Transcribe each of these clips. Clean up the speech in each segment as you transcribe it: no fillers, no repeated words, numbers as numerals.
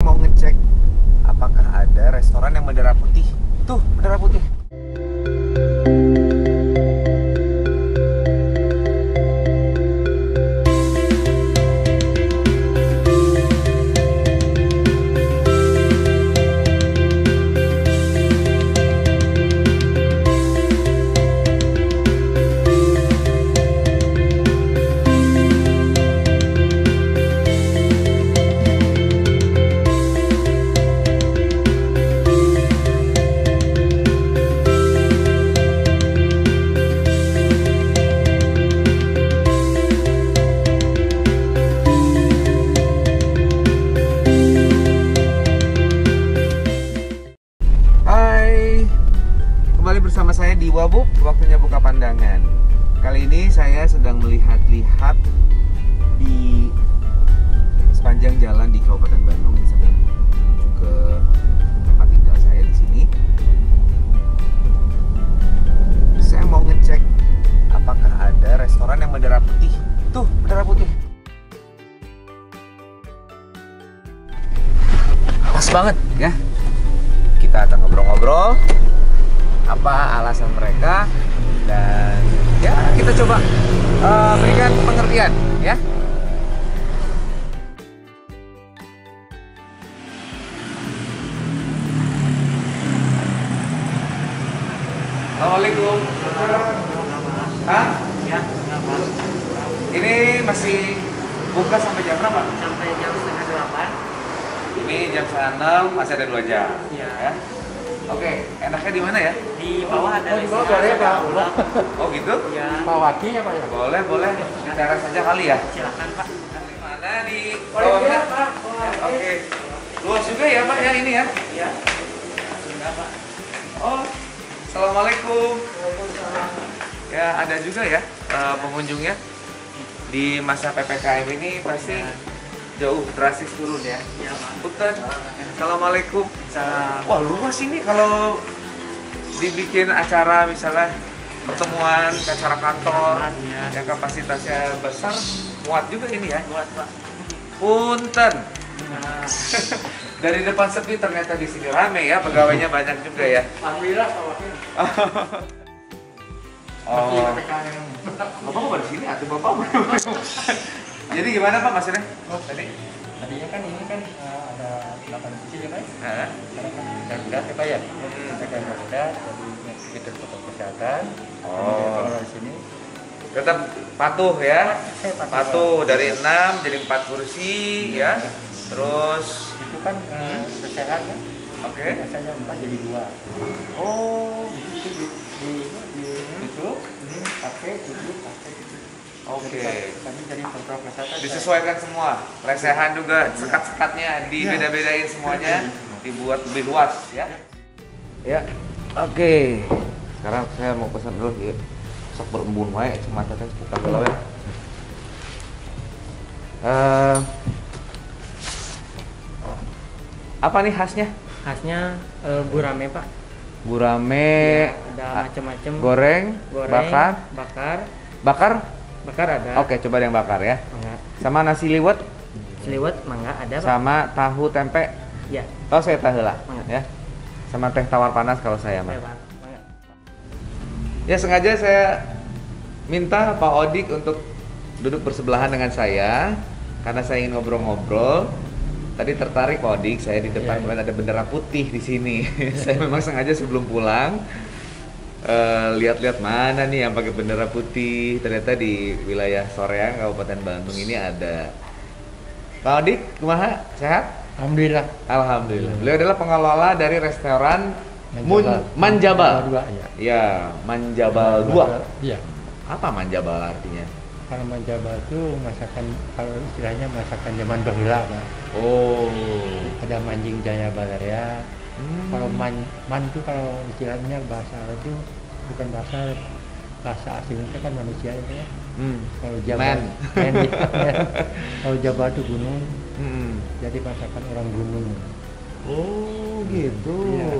mau ngecek apakah ada restoran yang bendera putih. Tuh, bendera putih. Kembali bersama saya di Wabub, waktunya buka pandangan. Kali ini saya sedang melihat-lihat di sepanjang jalan di Kabupaten Bandung. Ini sedang menuju ke tempat tinggal saya di sini. Saya mau ngecek apakah ada restoran yang bendera putih. Tuh, bendera putih. Pas banget ya. Kita akan ngobrol-ngobrol apa alasan mereka, dan ya kita coba berikan pengertian ya. Assalamualaikum. Hah? Ya, Ini masih buka sampai jam berapa? sampai jam setengah 8. Ini jam 6, masih ada 2 jam. Iya. Ya. Oke, enaknya di mana ya? Di bawah ada di bawah boleh, Pak. Oh gitu? Ya, Pak Waki ya Pak ya? Boleh, boleh. Di teras saja kali ya? silakan Pak. Di mana? Di Boleh, Pak. Oke. Luas juga ya Pak ya ini ya? Ya. Sudah Pak. Oh, Assalamualaikum. Ya ada juga ya pengunjungnya. Di masa PPKM ini pasti jauh drastis turun ya. Ya Pak. Punten. Assalamualaikum. Salam. Wah luas ini kalau dibikin acara misalnya pertemuan, acara kantor Ya. yang kapasitasnya besar, muat juga ini ya. Buat Pak. Punten. Nah, Dari depan sepi ternyata di sini rame ya, pegawainya banyak juga ya. Alhamdulillah Pak Waki. Oh, PPKM. Bapak kok di sini atau Bapak? Jadi gimana Pak maksudnya? Tadi? Tadinya kan ini kan ada 8 sisi ya Pak. Hah? Sekarang kan darurat ya Pak ya. PPKM darurat, jadi kita protokol kesehatan. Oh. Kalau di sini Tetap patuh ya. patuh. Patuh dari 6 jadi 4 kursi ya. Terus Itu kan kesehatan kan. oke. Biasanya 4 jadi 2. Oh, Itu di itu ini pakai itu pakai itu. oke. Kami jadi protokol kesehatan. Disesuaikan semua. Lesehan juga, sekat-sekatnya dibeda-bedain semuanya, dibuat lebih luas ya. Ya. Oke. Sekarang saya mau pesan dulu ya. Sok berembun wae cuma teh buka dulu ya. Apa nih khasnya? khasnya gurame Pak. Gurame, Ya, ada macam-macam. goreng, bakar, bakar. bakar ada. Oke, coba yang bakar ya. Mangga. Sama nasi liwet, Seliwet mangga ada Pak. sama tahu tempe. Ya. Oh, saya tahu lah, Mangga. ya. Sama teh tawar panas kalau saya mah. Lewat. Mangga. Ya sengaja saya minta Pak Odik untuk duduk bersebelahan dengan saya karena saya ingin ngobrol-ngobrol. Tadi tertarik Pak Odik, saya di depan kemudian ada bendera putih di sini. Saya memang sengaja sebelum pulang lihat-lihat mana nih yang pakai bendera putih. Ternyata di wilayah Soreang, Kabupaten Bandung ini ada. Pak Odik, kumaha? Sehat? Alhamdulillah. Alhamdulillah. Beliau adalah pengelola dari restoran Manjabal. Manjabal. Dua, ya. Ya, Manjabal 2. Iya. Apa Manjabal artinya? Kalau Manjabal itu masakan, kalau istilahnya masakan zaman baheula Pak. Oh. Ada Manjing Jaya Balarya. Kalau man itu kalau istilahnya bahasa Arab itu bukan bahasa Arab. Bahasa aslinya kan manusia itu ya. Kalau Jawa Man. men, kalau Jawa itu gunung. Hmm. Jadi masakan orang gunung. Oh, gitu. Iya.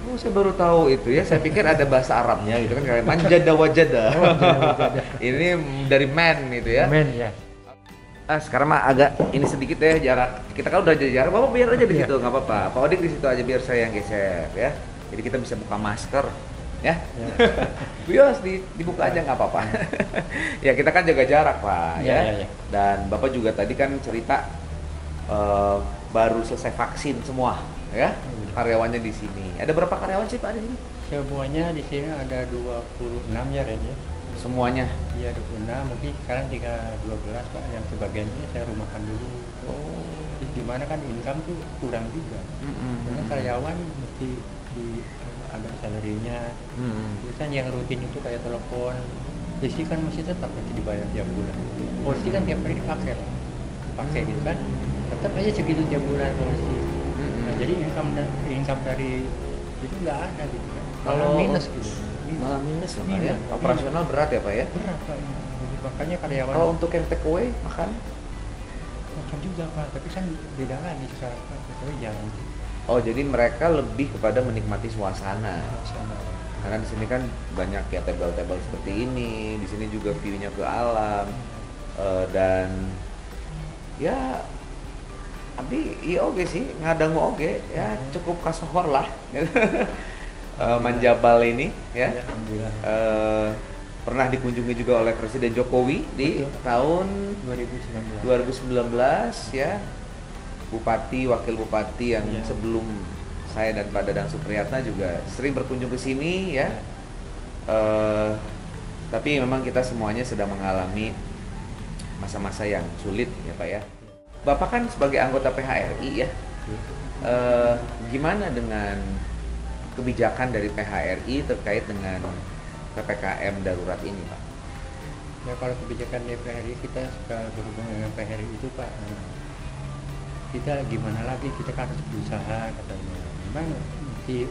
Oh, saya baru tahu itu ya. Saya pikir ada bahasa Arabnya gitu kan kayak manjada wajada. Oh, manjada wajada. Ini dari man itu ya. Men ya. Sekarang mah agak ini sedikit ya jarak. Kita kan udah jarak, Bapak biar aja di situ, nggak apa-apa. Pak Odik di situ aja biar saya yang geser ya. Jadi kita bisa buka masker ya. Bias dibuka aja nggak apa-apa. Ya kita kan jaga jarak Pak ya. Dan Bapak juga tadi kan cerita baru selesai vaksin semua ya. Karyawannya di sini. Ada berapa karyawan sih Pak di sini? Semuanya di sini ada 26 ya Ren ya. Semuanya. Iya 26, mungkin sekarang tinggal 12 Pak, yang sebagiannya saya rumahkan dulu. Jadi gimana kan income tuh kurang juga. Karena karyawan mesti ada salarinya. Terus kan yang rutin itu kayak telepon, listrik kan masih tetap dibayar tiap bulan. Polisi kan tiap hari pakai gitu kan, tetap aja segitu tiap bulan polisi. Nah, jadi income dari itu nggak ada gitu kan. Kalau minus gitu. Malah minus loh Pak ya. Operasional berat ya Pak ya? Berat Pak. Jadi makanya karyawan. Kalau untuk yang take away makan juga Pak, tapi kan beda lagi sekarang Pak. Tapi jangan. Oh, jadi mereka lebih kepada menikmati suasana. Karena di sini kan banyak ya table-table seperti ini. Di sini juga view-nya ke alam. Dan ya tapi iya oke sih, ngadangu oke ya cukup kasohor lah. Manjabal ini ya. Pernah dikunjungi juga oleh Presiden Jokowi di tahun 2019 ya. Bupati, wakil bupati yang sebelum saya dan Pak Dadang Supriyatna juga sering berkunjung ke sini ya. Tapi memang kita semuanya sedang mengalami masa-masa yang sulit ya Pak ya. Bapak kan sebagai anggota PHRI ya. Gimana dengan kebijakan dari PHRI terkait dengan PPKM darurat ini Pak? Ya kalau kebijakan dari PHRI kita suka berhubungan dengan PHRI itu Pak, kita gimana lagi, kita kan harus berusaha katanya. Memang di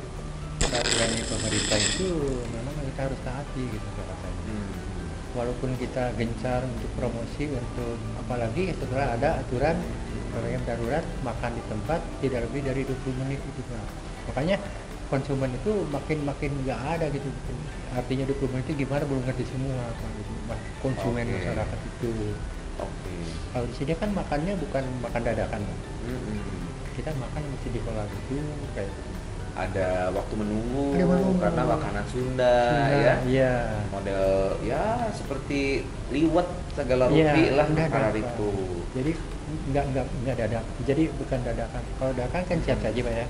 peraturan pemerintah itu memang kita harus taati gitu katanya. Walaupun kita gencar untuk promosi untuk apalagi setelah ada aturan PPKM darurat makan di tempat tidak lebih dari 20 menit itu Pak. Makanya konsumen itu makin nggak ada gitu. Artinya 20 menit itu gimana belum ngerti semua Pak gitu. Konsumen masyarakat itu. Kalau di sini kan makannya bukan makan dadakan Pak. Kita makan mesti diolah dulu kayak gitu. Ada waktu menunggu karena makanan Sunda ya. Iya. Model ya seperti liwet segala rupi lah makanan itu. Jadi nggak dadak. Jadi bukan dadakan. Kalau dadakan kan siap saja Pak ya.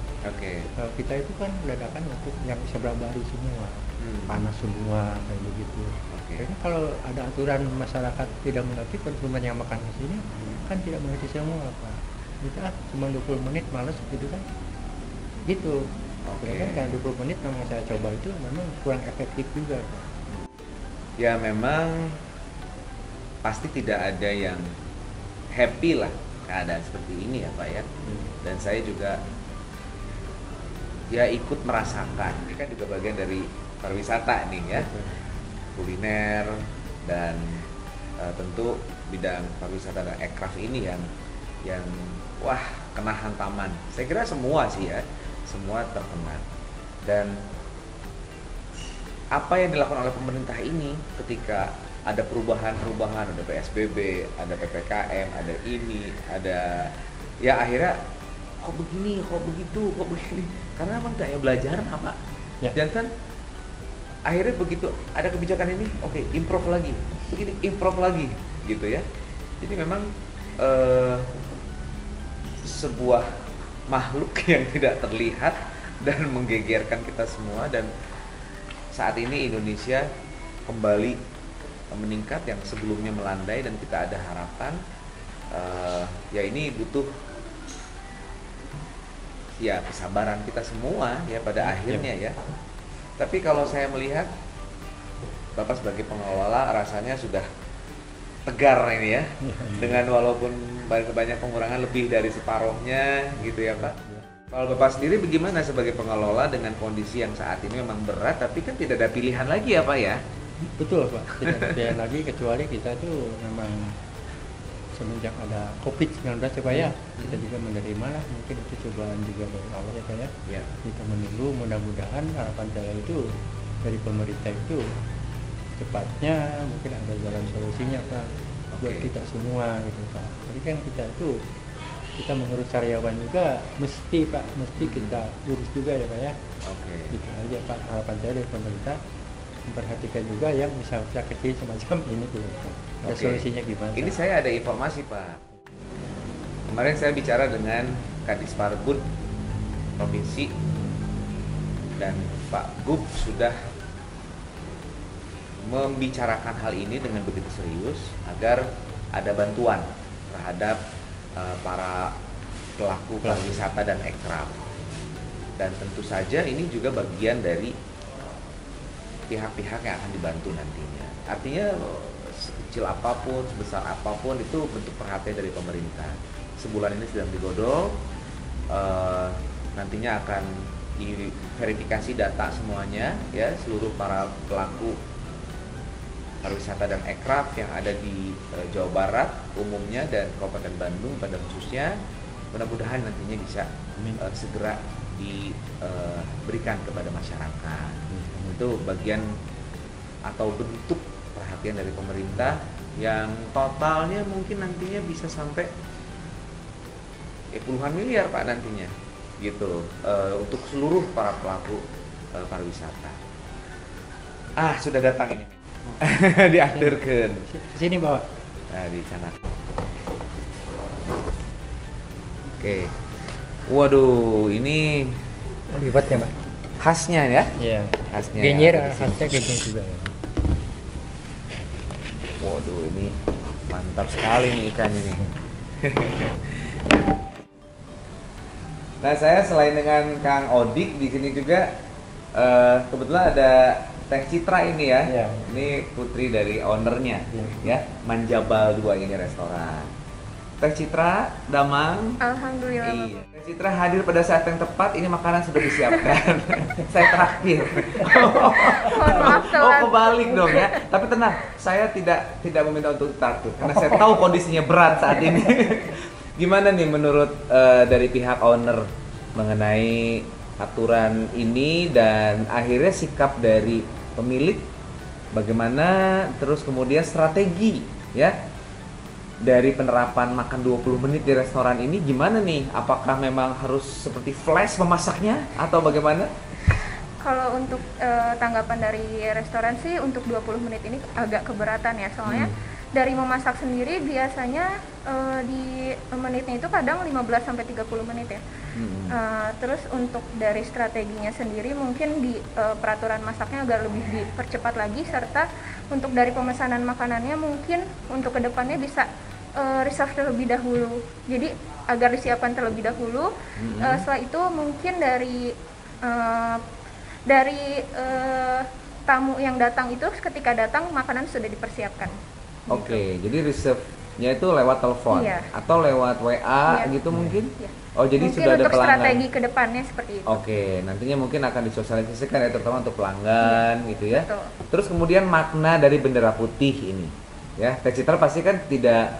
Kalau kita itu kan dadakan untuk yang sebelah baru semua. Panas semua kayak begitu. Karena kalau ada aturan masyarakat tidak mengerti, konsumen yang makan di sini kan tidak mengerti semua Pak. Kita cuma 20 menit malas gitu kan. Gitu. Kan 20 menit yang saya coba itu memang kurang efektif juga Pak. Ya memang pasti tidak ada yang happy lah keadaan seperti ini ya Pak ya. Dan saya juga ya ikut merasakan. Ini kan juga bagian dari pariwisata nih ya. Kuliner dan tentu bidang pariwisata dan aircraft ini yang wah kena hantaman. Saya kira semua sih ya, semua terkena. Dan apa yang dilakukan oleh pemerintah ini ketika ada perubahan, ada PSBB, ada PPKM, ada ini, ada ya akhirnya kok begini, kok begitu, kok begini. Karena emang daya belajar apa? Dan kan akhirnya begitu ada kebijakan ini, oke, improve lagi, begini, improve lagi, gitu ya. Jadi memang sebuah makhluk yang tidak terlihat dan menggegerkan kita semua. Dan saat ini Indonesia kembali meningkat yang sebelumnya melandai dan kita ada harapan. Ya ini butuh ya kesabaran kita semua ya pada akhirnya ya. Tapi kalau saya melihat Bapak sebagai pengelola rasanya sudah tegar ini ya. Dengan walaupun banyak pengurangan lebih dari separuhnya gitu ya Pak. Kalau Bapak sendiri bagaimana sebagai pengelola dengan kondisi yang saat ini memang berat tapi kan tidak ada pilihan lagi ya Pak ya? Betul Pak, tidak ada pilihan lagi kecuali kita tuh memang semenjak ada COVID-19 ya Pak ya, kita juga menerima lah, mungkin itu cobaan juga dari Allah ya Pak ya. Kita menunggu, mudah-mudahan harapan saya itu dari pemerintah itu cepatnya mungkin ada jalan solusinya Pak. buat kita semua gitu Pak. Jadi kan kita mengurus karyawan juga mesti Pak, mesti kita urus juga ya Pak ya. Oke. Gitu aja Pak, harapan saya dari pemerintah memperhatikan juga yang usaha-usaha kecil semacam ini gitu Pak. Ada Oke. solusinya gimana? Ini saya ada informasi Pak. Kemarin saya bicara dengan Kadis Parbud Provinsi dan Pak Gub sudah membicarakan hal ini dengan begitu serius agar ada bantuan terhadap para pelaku pariwisata dan ekraf. Dan tentu saja ini juga bagian dari pihak-pihak yang akan dibantu nantinya. Artinya sekecil apapun, sebesar apapun itu bentuk perhatian dari pemerintah. Sebulan ini sedang digodok, nantinya akan diverifikasi data semuanya, ya seluruh para pelaku pariwisata dan ekraf yang ada di Jawa Barat umumnya dan Kabupaten Bandung pada khususnya. Mudah-mudahan nantinya bisa segera diberikan kepada masyarakat. Itu bagian atau bentuk perhatian dari pemerintah yang totalnya mungkin nantinya bisa sampai puluhan miliar Pak nantinya gitu untuk seluruh para pelaku pariwisata. Sudah datang ini. Diakhirkan. Sini bawa. Nah, di sana. Oke. Waduh, ini Lipat ya Pak. khasnya ya? Iya. Khasnya. Genyer, ya. khasnya genyer juga ya. Waduh, ini mantap sekali nih ikannya nih. Nah, saya selain dengan Kang Odik di sini juga kebetulan ada Teh Citra ini ya. Iya. Ini putri dari ownernya, Iya. ya. Manjabal 2 ini restoran. Teh Citra, Damang. Alhamdulillah. Iya. Teh Citra hadir pada saat yang tepat. Ini makanan sudah disiapkan. Saya terakhir. Mohon maaf telat. Kebalik dong ya. Tapi tenang, saya tidak meminta untuk teratur karena saya tahu kondisinya berat saat ini. Gimana nih menurut dari pihak owner mengenai aturan ini dan akhirnya sikap dari pemilik bagaimana, terus kemudian strategi ya dari penerapan makan 20 menit di restoran ini gimana nih? Apakah memang harus seperti flash memasaknya atau bagaimana? Kalau untuk tanggapan dari restoran sih untuk 20 menit ini agak keberatan ya, soalnya dari memasak sendiri biasanya di menitnya itu kadang 15 sampai 30 menit ya. Terus untuk dari strateginya sendiri mungkin di peraturan masaknya agak lebih dipercepat lagi, serta untuk dari pemesanan makanannya mungkin untuk kedepannya bisa reserve terlebih dahulu. Jadi agar disiapkan terlebih dahulu. Setelah itu mungkin dari tamu yang datang itu ketika datang makanan sudah dipersiapkan. Oke, jadi reserve-nya itu lewat telepon Iya. atau lewat WA Iya. gitu mungkin? Iya. Oh, jadi Mungkin sudah ada untuk pelanggan. strategi kedepannya seperti itu. Oke, nantinya mungkin akan disosialisasikan ya terutama untuk pelanggan gitu ya. Betul. Terus kemudian makna dari bendera putih ini. Ya, Teh Citra pasti kan tidak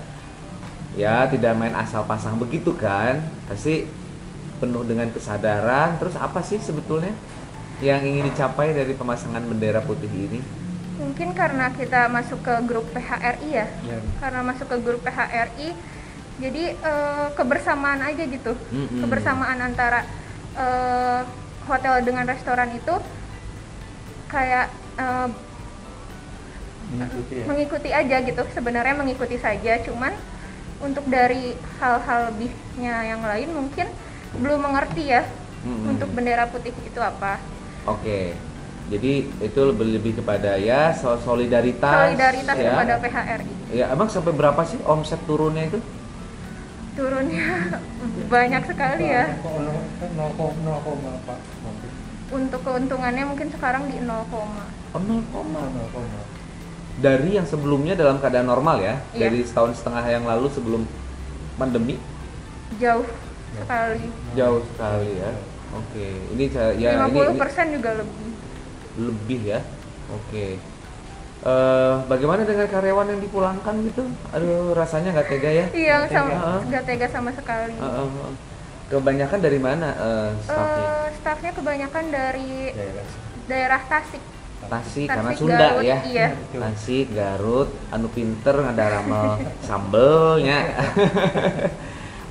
main asal pasang begitu kan. Pasti penuh dengan kesadaran. Terus apa sih sebetulnya yang ingin dicapai dari pemasangan bendera putih ini? Mungkin karena kita masuk ke grup PHRI ya. Iya. Karena masuk ke grup PHRI, jadi kebersamaan aja gitu. Kebersamaan antara hotel dengan restoran itu kayak mengikuti aja gitu. Sebenarnya mengikuti saja, cuman untuk dari hal-hal lebihnya yang lain mungkin belum mengerti ya untuk bendera putih itu apa. Oke. Jadi itu lebih kepada ya solidaritas ya. Kepada PHRI. Ya, emang sampai berapa sih omset turunnya itu? Turunnya banyak sekali ya. 0, Pak. Untuk keuntungannya mungkin sekarang di 0, Oh, 0, dari yang sebelumnya dalam keadaan normal ya, Iya. dari setahun setengah yang lalu sebelum pandemi jauh sekali. jauh sekali ya. Oke, ini ya 50% ini juga lebih. lebih ya. Oke. Bagaimana dengan karyawan yang dipulangkan gitu? Aduh, rasanya nggak tega ya. Iya, Heeh. nggak tega sama sekali. Kebanyakan dari mana staffnya? Staffnya kebanyakan dari Daerah. daerah Tasik. Tasik karena Tasik, Sunda Garut, ya. iya. Tasik, Garut, anu pinter ngadaramel sambelnya.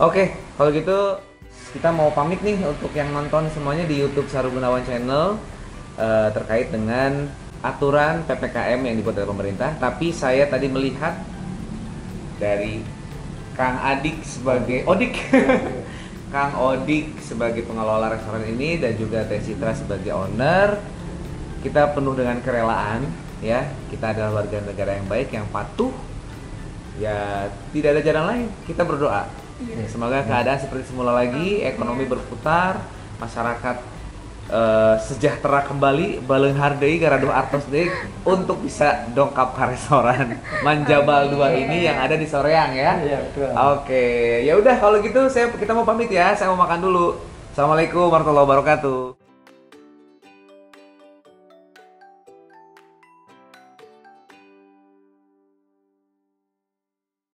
Oke, kalau gitu kita mau pamit nih untuk yang nonton semuanya di YouTube Sahrul Gunawan Channel terkait dengan aturan PPKM yang dibuat oleh pemerintah. Tapi saya tadi melihat dari Kang Adik sebagai Odik, Kang Odik sebagai pengelola restoran ini dan juga Teh Citra sebagai owner, kita penuh dengan kerelaan ya. Kita adalah warga negara yang baik, yang patuh. Ya, tidak ada jalan lain. Kita berdoa. Semoga keadaan seperti semula lagi, ekonomi berputar, masyarakat sejahtera kembali, baleunghar deui garaduh artos deui untuk bisa dongkap ke restoran Manjabal 2 ini yang ada di Soreang ya. Iya, betul. Oke, ya udah kalau gitu kita mau pamit ya. Saya mau makan dulu. Assalamualaikum warahmatullahi wabarakatuh.